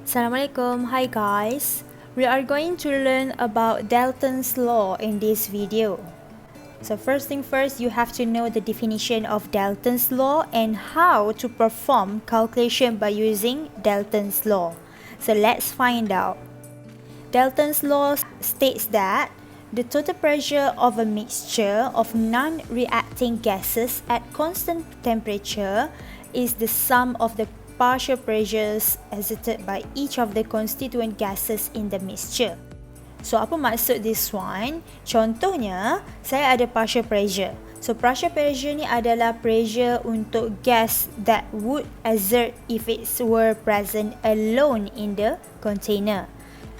Assalamualaikum. Hi guys. We are going to learn about Dalton's law in this video. So first thing first, you have to know the definition of Dalton's law and how to perform calculation by using Dalton's law. So let's find out. Dalton's law states that the total pressure of a mixture of non-reacting gases at constant temperature is the sum of the partial pressures exerted by each of the constituent gases in the mixture. So apa maksud this one? Contohnya, saya ada partial pressure. So partial pressure ni adalah pressure untuk gas that would exert if it were present alone in the container.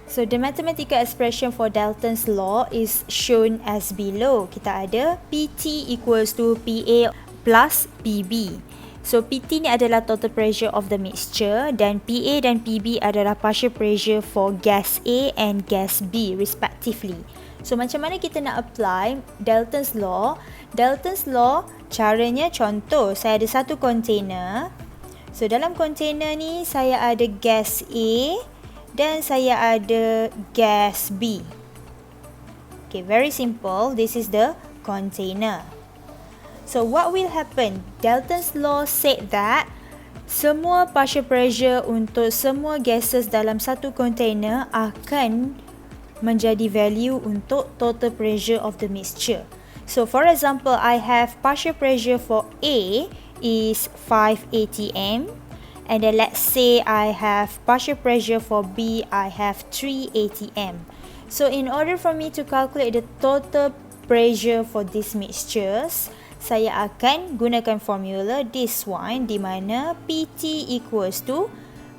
So the mathematical expression for Dalton's law is shown as below. Kita ada PT equals to PA plus PB. So PT ni adalah total pressure of the mixture dan PA dan PB adalah partial pressure for gas A and gas B respectively. So macam mana kita nak apply Dalton's law? Dalton's law caranya contoh, saya ada satu container. So dalam container ni saya ada gas A dan saya ada gas B. Okay, very simple. This is the container. So what will happen? Dalton's law said that semua partial pressure untuk semua gases dalam satu container akan menjadi value untuk total pressure of the mixture. So for example, I have partial pressure for A is 5 atm, and then let's say I have partial pressure for B, I have 3 atm. So in order for me to calculate the total pressure for these mixtures, saya akan gunakan formula this one di mana PT equals to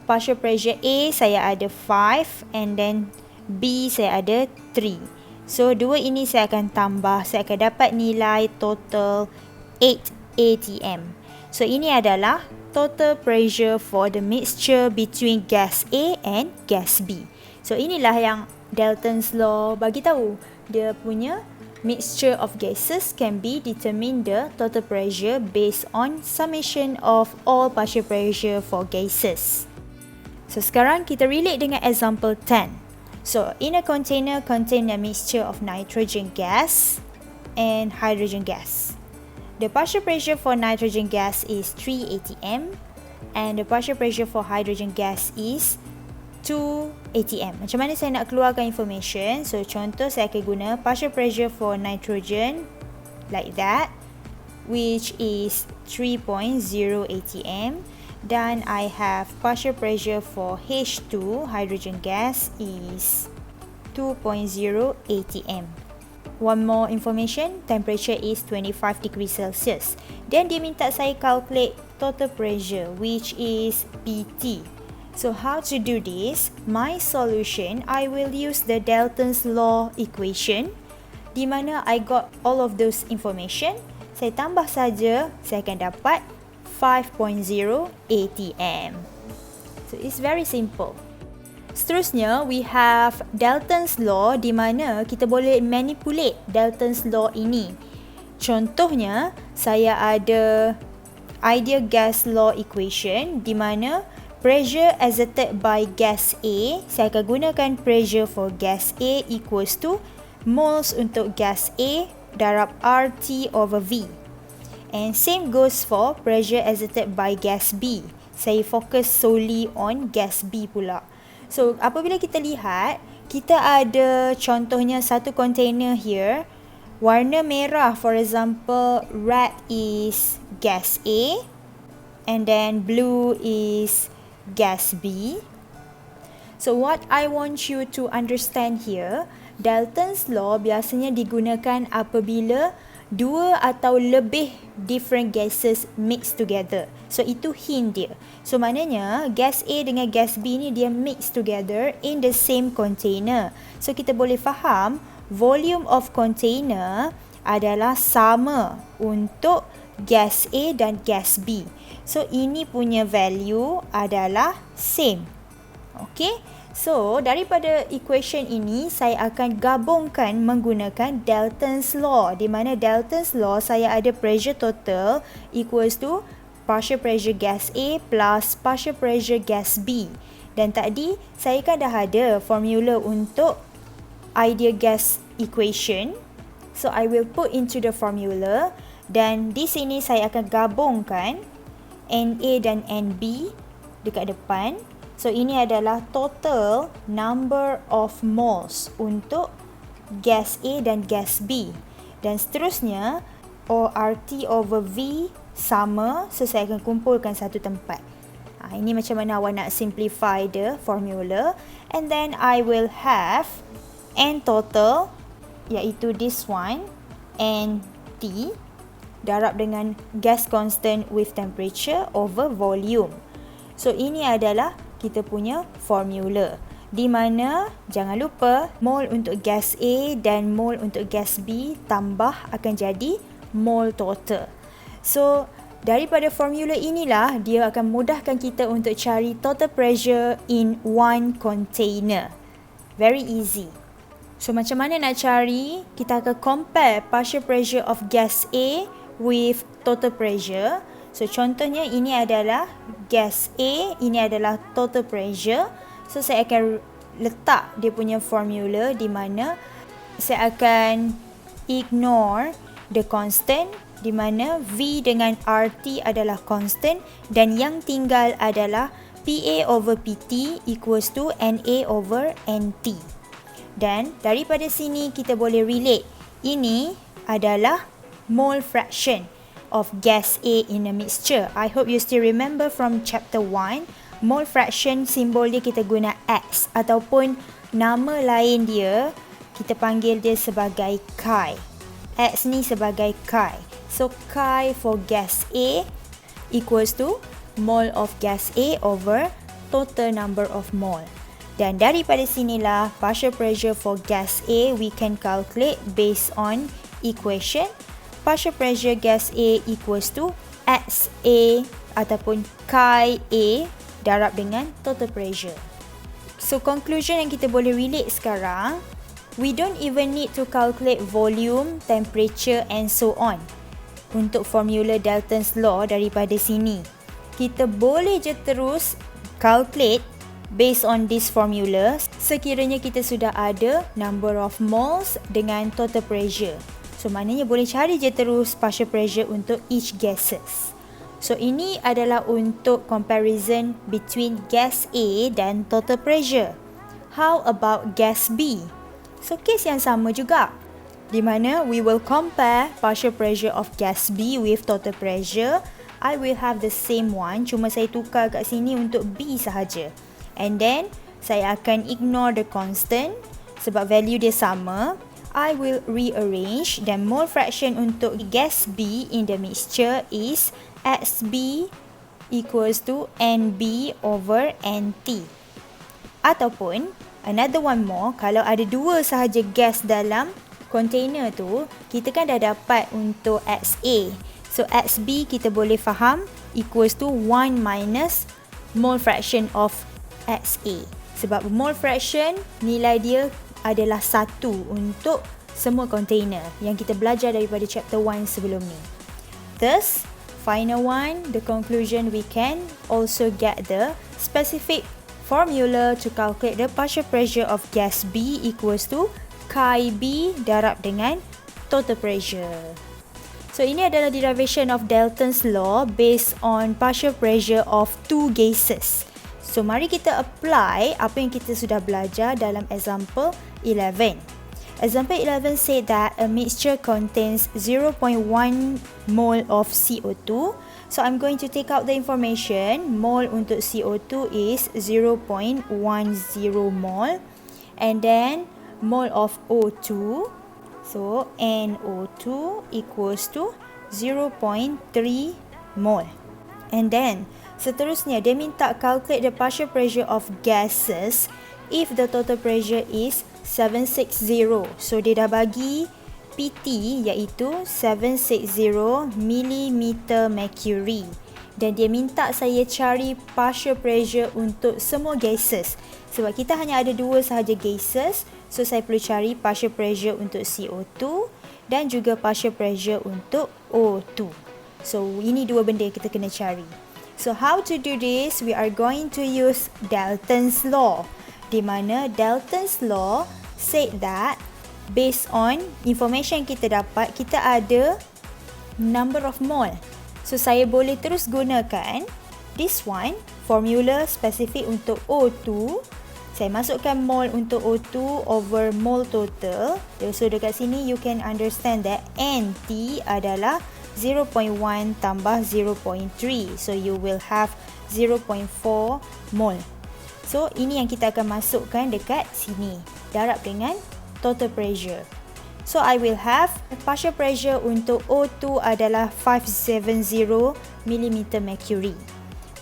partial pressure A saya ada 5 and then B saya ada 3. So dua ini saya akan tambah, saya akan dapat nilai total 8 atm. So ini adalah total pressure for the mixture between gas A and gas B. So inilah yang Dalton's law bagi tahu. Dia punya mixture of gases can be determined the total pressure based on summation of all partial pressure for gases. So sekarang kita relate dengan example 10. So in a container contain a mixture of nitrogen gas and hydrogen gas. The partial pressure for nitrogen gas is 3 atm and the partial pressure for hydrogen gas is 2 atm. Macam mana saya nak keluarkan information? So contoh saya akan guna partial pressure for nitrogen like that, which is 3.0 atm, dan I have partial pressure for H2 hydrogen gas is 2.0 atm. One more information, temperature is 25 degrees Celsius. Then dia minta saya calculate total pressure, which is PT. So how to do this? My solution, I will use the Dalton's law equation di mana I got all of those information. Saya tambah saja, saya akan dapat 5.0 atm. So it's very simple. Seterusnya, we have Dalton's law di mana kita boleh manipulate Dalton's law ini. Contohnya, saya ada ideal gas law equation di mana pressure exerted by gas A, saya akan gunakan pressure for gas A equals to moles untuk gas A darab RT over V. And same goes for pressure exerted by gas B. Saya fokus solely on gas B pula. So apabila kita lihat, kita ada contohnya satu container here. Warna merah, for example, red is gas A and then blue is gas B. So what I want you to understand here, Dalton's law biasanya digunakan apabila dua atau lebih different gases mix together. So itu hint dia. So maknanya gas A dengan gas B ni dia mix together in the same container. So kita boleh faham volume of container adalah sama untuk gas A dan gas B. So ini punya value adalah same. Okay. So daripada equation ini saya akan gabungkan menggunakan Dalton's law, di mana Dalton's law saya ada pressure total equals to partial pressure gas A plus partial pressure gas B. Dan tadi saya kan dah ada formula untuk ideal gas equation. So I will put into the formula, dan di sini saya akan gabungkan Na dan Nb dekat depan. So ini adalah total number of moles untuk gas A dan gas B. Dan seterusnya RT over V sama, so saya akan kumpulkan satu tempat. Ini macam mana awak nak simplify the formula. And then I will have N total, iaitu this one, NT, darab dengan gas constant with temperature over volume. So ini adalah kita punya formula, di mana jangan lupa mol untuk gas A dan mol untuk gas B tambah akan jadi mol total. So daripada formula inilah dia akan mudahkan kita untuk cari total pressure in one container. Very easy. So macam mana nak cari? Kita akan compare partial pressure of gas A with total pressure. So contohnya ini adalah gas A, ini adalah total pressure. So saya akan letak dia punya formula, di mana saya akan ignore the constant, di mana V dengan RT adalah constant, dan yang tinggal adalah PA over PT equals to NA over NT. Dan daripada sini kita boleh relate, ini adalah mole fraction of gas A in a mixture. I hope you still remember from chapter 1, mole fraction simbol dia kita guna X, ataupun nama lain dia kita panggil dia sebagai chi. X ni sebagai chi. So chi for gas A equals to mole of gas A over total number of mole. Dan daripada sinilah partial pressure for gas A we can calculate based on equation. Partial pressure gas A equals to XA ataupun chi A darab dengan total pressure. So conclusion yang kita boleh relate sekarang, we don't even need to calculate volume, temperature and so on untuk formula Dalton's law daripada sini. Kita boleh je terus calculate based on this formula sekiranya kita sudah ada number of moles dengan total pressure. So maknanya boleh cari je terus partial pressure untuk each gases. So ini adalah untuk comparison between gas A dan total pressure. How about gas B? So case yang sama juga, di mana we will compare partial pressure of gas B with total pressure. I will have the same one, cuma saya tukar kat sini untuk B sahaja. And then saya akan ignore the constant sebab value dia sama. I will rearrange, dan mole fraction untuk gas B in the mixture is XB equals to NB over NT. Ataupun another one more, kalau ada dua sahaja gas dalam container tu, kita kan dah dapat untuk XA. So XB kita boleh faham equals to 1 minus mole fraction of XA. Sebab mole fraction nilai dia adalah 1 untuk semua container yang kita belajar daripada chapter 1 sebelum ni. Thus, final one, the conclusion, we can also get the specific formula to calculate the partial pressure of gas B equals to chi B darab dengan total pressure. So ini adalah derivation of Dalton's law based on partial pressure of two gases. So mari kita apply apa yang kita sudah belajar dalam example 11. Example 11 said that a mixture contains 0.1 mole of CO2. So I'm going to take out the information. Mole untuk CO2 is 0.10 mole. And then mole of O2. So NO2 equals to 0.3 mole. And then seterusnya dia minta calculate the partial pressure of gases if the total pressure is 760. So dia dah bagi PT iaitu 760 mm mercury. Dan dia minta saya cari partial pressure untuk semua gases. Sebab kita hanya ada dua sahaja gases, so saya perlu cari partial pressure untuk CO2 dan juga partial pressure untuk O2. So ini dua benda yang kita kena cari. So how to do this? We are going to use Dalton's law. Di mana Dalton's law said that based on information kita dapat, kita ada number of mole. So saya boleh terus gunakan this one, formula spesifik untuk O2. Saya masukkan mole untuk O2 over mole total. So dekat sini you can understand that NT adalah 0.1 tambah 0.3. So you will have 0.4 mole. So ini yang kita akan masukkan dekat sini. Darab dengan total pressure. So I will have partial pressure untuk O2 adalah 570 mm mercury.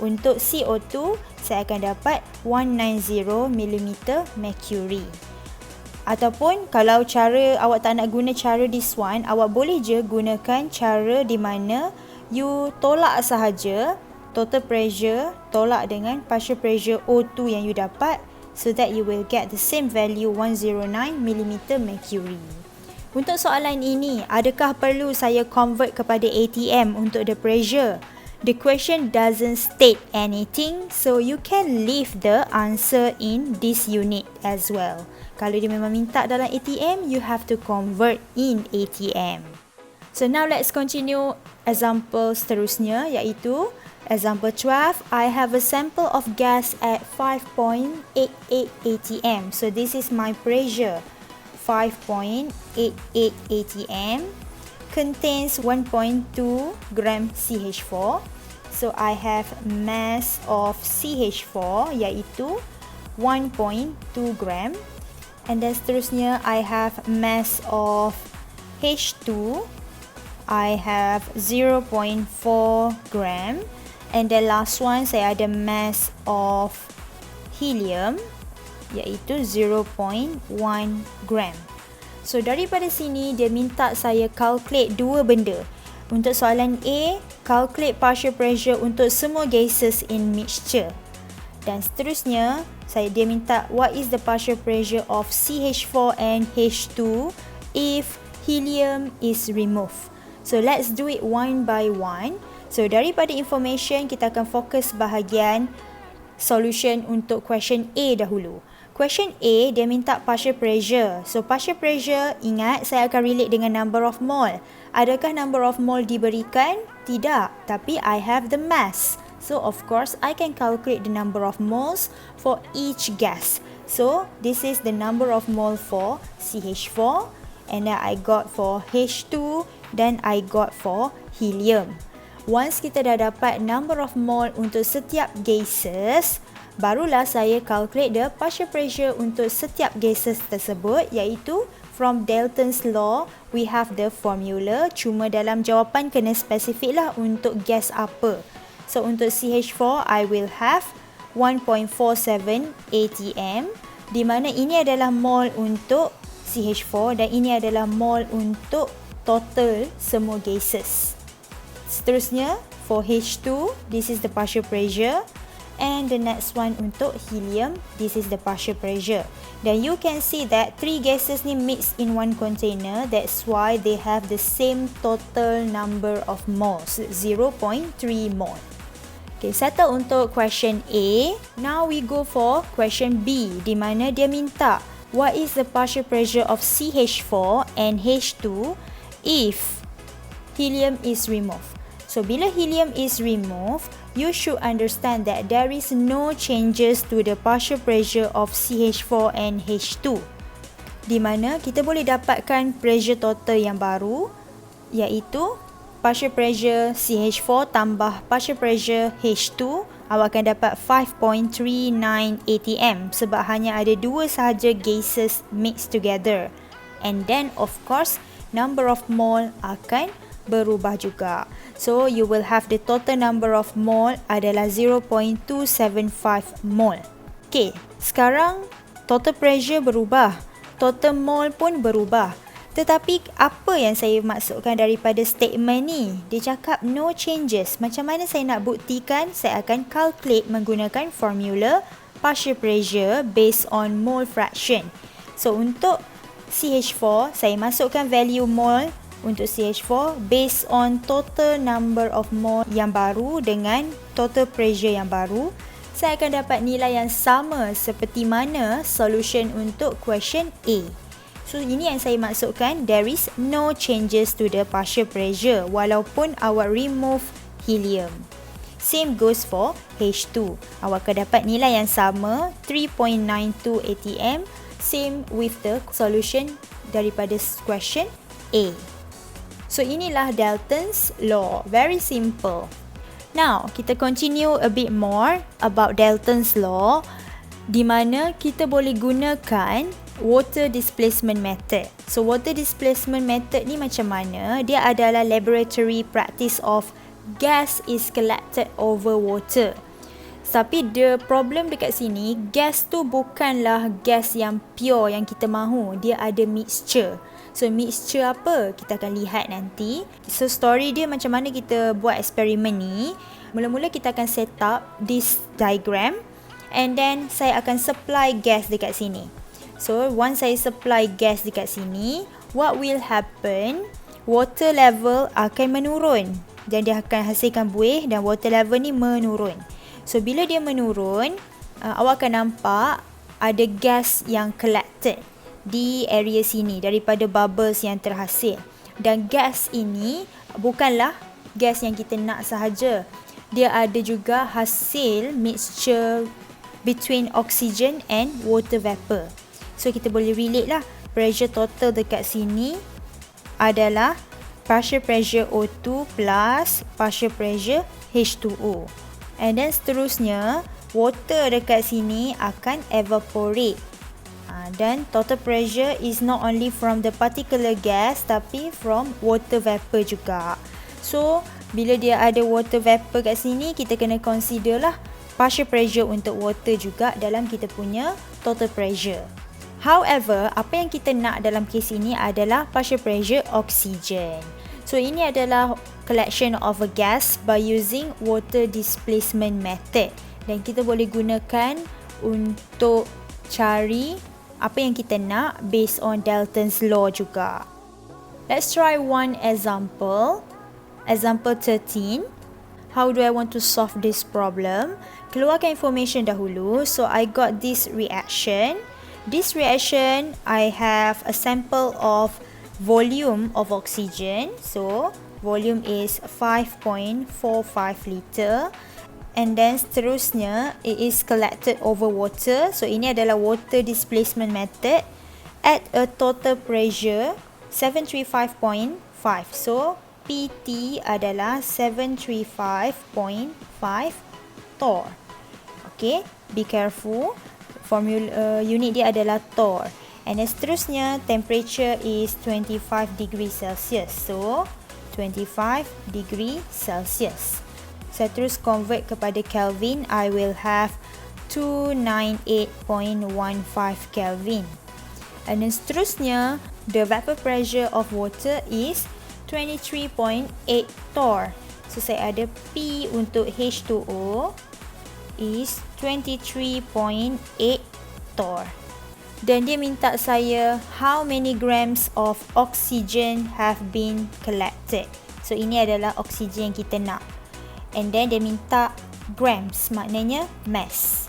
Untuk CO2 saya akan dapat 190 mm mercury. Ataupun kalau awak tak nak guna cara this one, awak boleh je gunakan cara di mana you tolak sahaja total pressure, tolak dengan partial pressure O2 yang you dapat, so that you will get the same value 109 mm mercury. Untuk soalan ini, adakah perlu saya convert kepada ATM untuk the pressure? The question doesn't state anything, so you can leave the answer in this unit as well. Kalau dia memang minta dalam ATM, you have to convert in ATM. So now let's continue example seterusnya, iaitu example 12. I have a sample of gas at 5.88 atm. So this is my pressure. 5.88 atm contains 1.2 gram CH4. So I have mass of CH4 iaitu 1.2 gram. And then seterusnya I have mass of H2. I have 0.4 gram. And the last one saya ada mass of helium iaitu 0.1 gram. So daripada sini dia minta saya calculate dua benda. Untuk soalan A, calculate partial pressure untuk semua gases in mixture. Dan seterusnya dia minta what is the partial pressure of CH4 and H2 if helium is removed. So let's do it one by one. So daripada information kita akan fokus bahagian solution untuk question A dahulu. Question A dia minta partial pressure. So partial pressure, ingat saya akan relate dengan number of mole. Adakah number of mole diberikan? Tidak, tapi I have the mass. So of course I can calculate the number of moles for each gas. So this is the number of mole for CH4, and then I got for H2, then I got for helium. Once kita dah dapat number of mole untuk setiap gases, barulah saya calculate the partial pressure untuk setiap gases tersebut, iaitu from Dalton's law we have the formula, cuma dalam jawapan kena spesifik lah untuk gas apa. So untuk CH4 I will have 1.47 atm, di mana ini adalah mole untuk CH4 dan ini adalah mole untuk total semua gases. Seterusnya for H2, this is the partial pressure, and the next one untuk helium, this is the partial pressure. Then you can see that three gases ni mixed in one container, that's why they have the same total number of moles, 0.3 mole. Okay, settle untuk question A. Now we go for question B, di mana dia minta what is the partial pressure of CH4 and H2 if helium is removed. So bila helium is removed, you should understand that there is no changes to the partial pressure of CH4 and H2. Di mana kita boleh dapatkan pressure total yang baru, iaitu partial pressure CH4 tambah partial pressure H2, awak akan dapat 5.39 atm sebab hanya ada dua sahaja gases mixed together. And then of course, number of mole akan berubah juga. So you will have the total number of mole adalah 0.275 mole. Okay, sekarang total pressure berubah, total mole pun berubah. Tetapi apa yang saya maksudkan daripada statement ni? Dia cakap no changes. Macam mana saya nak buktikan? Saya akan calculate menggunakan formula partial pressure based on mole fraction. So untuk CH4, saya masukkan value mole untuk CH4 based on total number of mole yang baru dengan total pressure yang baru, saya akan dapat nilai yang sama seperti mana solution untuk question A. So ini yang saya maksudkan, there is no changes to the partial pressure walaupun awak remove helium. Same goes for H2. Awak akan dapat nilai yang sama 3.92 atm, same with the solution daripada question A. So inilah Dalton's law, very simple. Now, kita continue a bit more about Dalton's law di mana kita boleh gunakan water displacement method. So water displacement method ni macam mana? Dia adalah laboratory practice of gas is collected over water. Tapi the problem dekat sini, gas tu bukanlah gas yang pure yang kita mahu. Dia ada mixture. So mixture apa? Kita akan lihat nanti. So story dia macam mana kita buat eksperimen ni. Mula-mula kita akan set up this diagram. And then saya akan supply gas dekat sini. So once saya supply gas dekat sini, what will happen? Water level akan menurun. Dan dia akan hasilkan buih dan water level ni menurun. So bila dia menurun, awak akan nampak ada gas yang collected di area sini daripada bubbles yang terhasil. Dan gas ini bukanlah gas yang kita nak sahaja. Dia ada juga hasil mixture between oxygen and water vapor. So kita boleh relate lah, pressure total dekat sini adalah partial pressure O2 plus partial pressure H2O. And then seterusnya, water dekat sini akan evaporate. Dan total pressure is not only from the particular gas tapi from water vapor juga. So, bila dia ada water vapor kat sini, kita kena consider lah partial pressure untuk water juga dalam kita punya total pressure. However, apa yang kita nak dalam kes ini adalah partial pressure oxygen. So ini adalah collection of a gas by using water displacement method. Dan kita boleh gunakan untuk cari apa yang kita nak based on Dalton's law juga. Let's try one example. Example 13. How do I want to solve this problem? Keluarkan information dahulu. So I got this reaction. This reaction, I have a sample of volume of oxygen. So volume is 5.45 liter. And then seterusnya, it is collected over water. So ini adalah water displacement method at a total pressure 735.5. So PT adalah 735.5 torr. Okay, be careful. Formula unit dia adalah torr. And then seterusnya, temperature is 25 degree Celsius. So 25 degree Celsius. Saya terus convert kepada Kelvin. I will have 298.15 Kelvin. And then seterusnya, the vapor pressure of water is 23.8 torr. So saya ada P untuk H2O is 23.8 torr. Dan dia minta saya how many grams of oxygen have been collected. So ini adalah oksigen yang kita nak. And then dia minta grams, maknanya mass.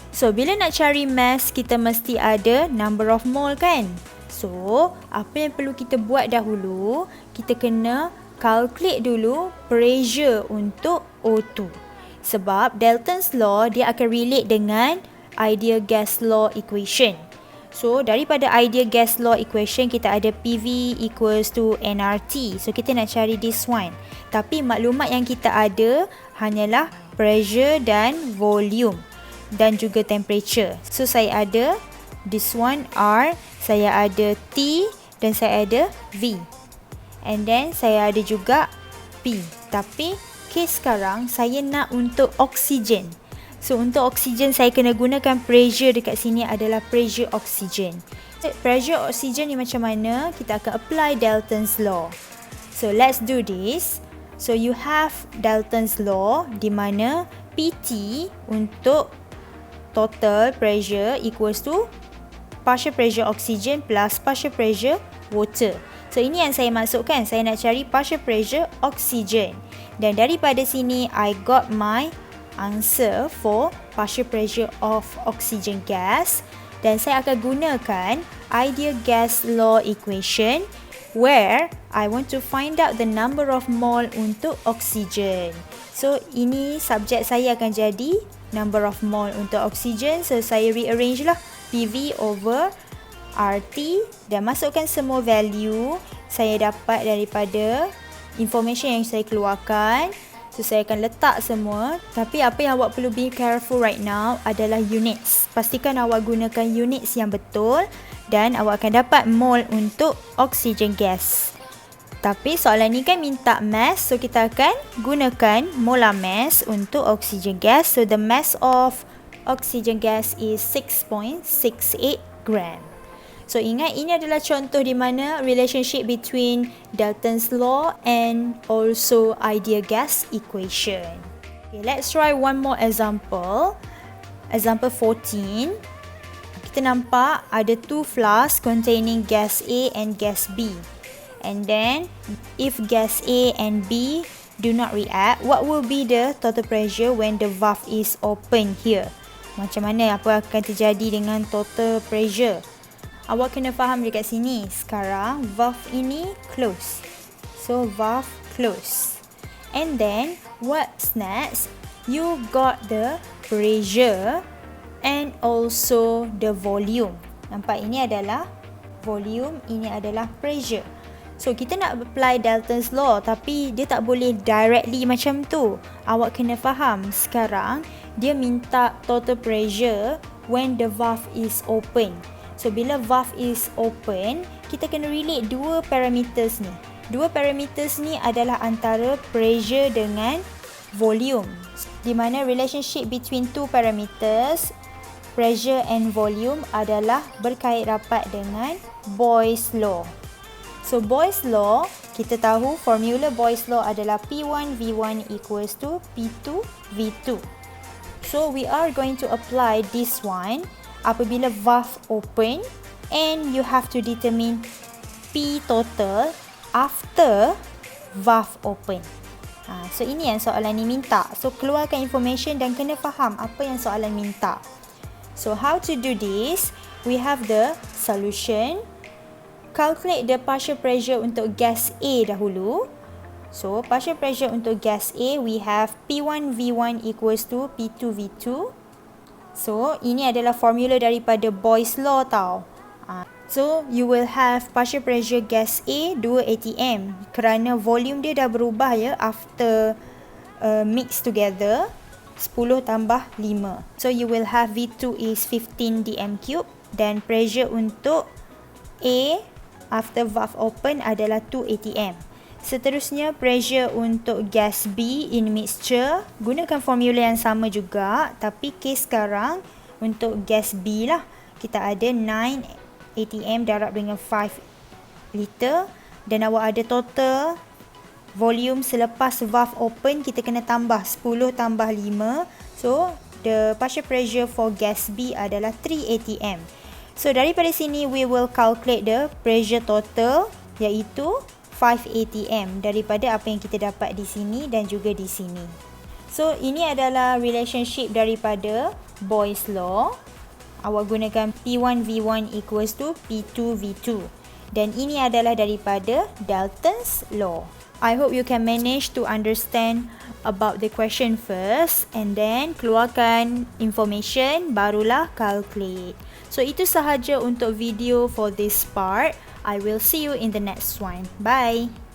So bila nak cari mass, kita mesti ada number of mole kan? So apa yang perlu kita buat dahulu, kita kena calculate dulu pressure untuk O2. Sebab Dalton's law dia akan relate dengan ideal gas law equation. So daripada ideal gas law equation, kita ada PV equals to nRT. So kita nak cari this one. Tapi maklumat yang kita ada hanyalah pressure dan volume dan juga temperature. So saya ada this one R, saya ada T dan saya ada V. And then saya ada juga P. Tapi kes sekarang saya nak untuk oksigen. So untuk oksigen saya kena gunakan pressure dekat sini adalah pressure oksigen. Pressure oksigen ni macam mana? Kita akan apply Dalton's law. So let's do this. So you have Dalton's law di mana PT untuk total pressure equals to partial pressure oxygen plus partial pressure water. So So ini yang saya masukkan. Saya nak cari partial pressure oxygen. Dan daripada sini I got my answer for partial pressure of oxygen gas. Dan saya akan gunakan ideal gas law equation where I want to find out the number of mole untuk oxygen. So ini subjek saya akan jadi number of mole untuk oxygen. So saya rearrange lah PV over RT dan masukkan semua value saya dapat daripada information yang saya keluarkan. So saya akan letak semua. Tapi apa yang awak perlu be careful right now adalah units. Pastikan awak gunakan units yang betul dan awak akan dapat mole untuk oxygen gas. Tapi soalan ni kan minta mass, so kita akan gunakan molar mass untuk oxygen gas. So the mass of oxygen gas is 6.68 gram. So ingat, ini adalah contoh di mana relationship between Dalton's law and also ideal gas equation. Okay, let's try one more example. Example 14. Kita nampak ada two flasks containing gas A and gas B. And then, if gas A and B do not react, what will be the total pressure when the valve is open here? Macam mana, apa akan terjadi dengan total pressure? Awak kena faham dekat sini. Sekarang, valve ini close. So, valve close. And then, what's next? You got the pressure and also the volume. Nampak, ini adalah volume, ini adalah pressure. So, kita nak apply Dalton's law tapi dia tak boleh directly macam tu. Awak kena faham. Sekarang, dia minta total pressure when the valve is open. So, bila valve is open, kita kena relate dua parameters ni. Dua parameters ni adalah antara pressure dengan volume. Di mana relationship between two parameters, pressure and volume adalah berkait rapat dengan Boyle's law. So, Boyle's law, kita tahu formula Boyle's law adalah P1V1 equals to P2V2. So, we are going to apply this one apabila valve open and you have to determine P total after valve open. So, ini yang soalan ni minta. So, keluarkan information dan kena faham apa yang soalan minta. So, how to do this? We have the solution. Calculate the partial pressure untuk gas A dahulu. So, partial pressure untuk gas A, we have P1V1 equals to P2V2. So, ini adalah formula daripada Boyle's law tau. So, you will have partial pressure gas A 2 atm. Kerana volume dia dah berubah ya after mix together. 10 tambah 5. So, you will have V2 is 15 dm3. Dan pressure untuk A after valve open adalah 2 atm. Seterusnya, pressure untuk gas B in mixture. Gunakan formula yang sama juga. Tapi case sekarang, untuk gas B lah. Kita ada 9 atm darab dengan 5 liter. Dan awak ada total volume selepas valve open. Kita kena tambah 10 tambah 5. So, the partial pressure for gas B adalah 3 atm. So, daripada sini, we will calculate the pressure total. Iaitu 5 atm daripada apa yang kita dapat di sini dan juga di sini. So, ini adalah relationship daripada Boyle's law. Awak gunakan P1V1 equals to P2V2. Dan ini adalah daripada Dalton's law. I hope you can manage to understand about the question first and then keluarkan information barulah calculate. So, itu sahaja untuk video for this part. I will see you in the next one. Bye!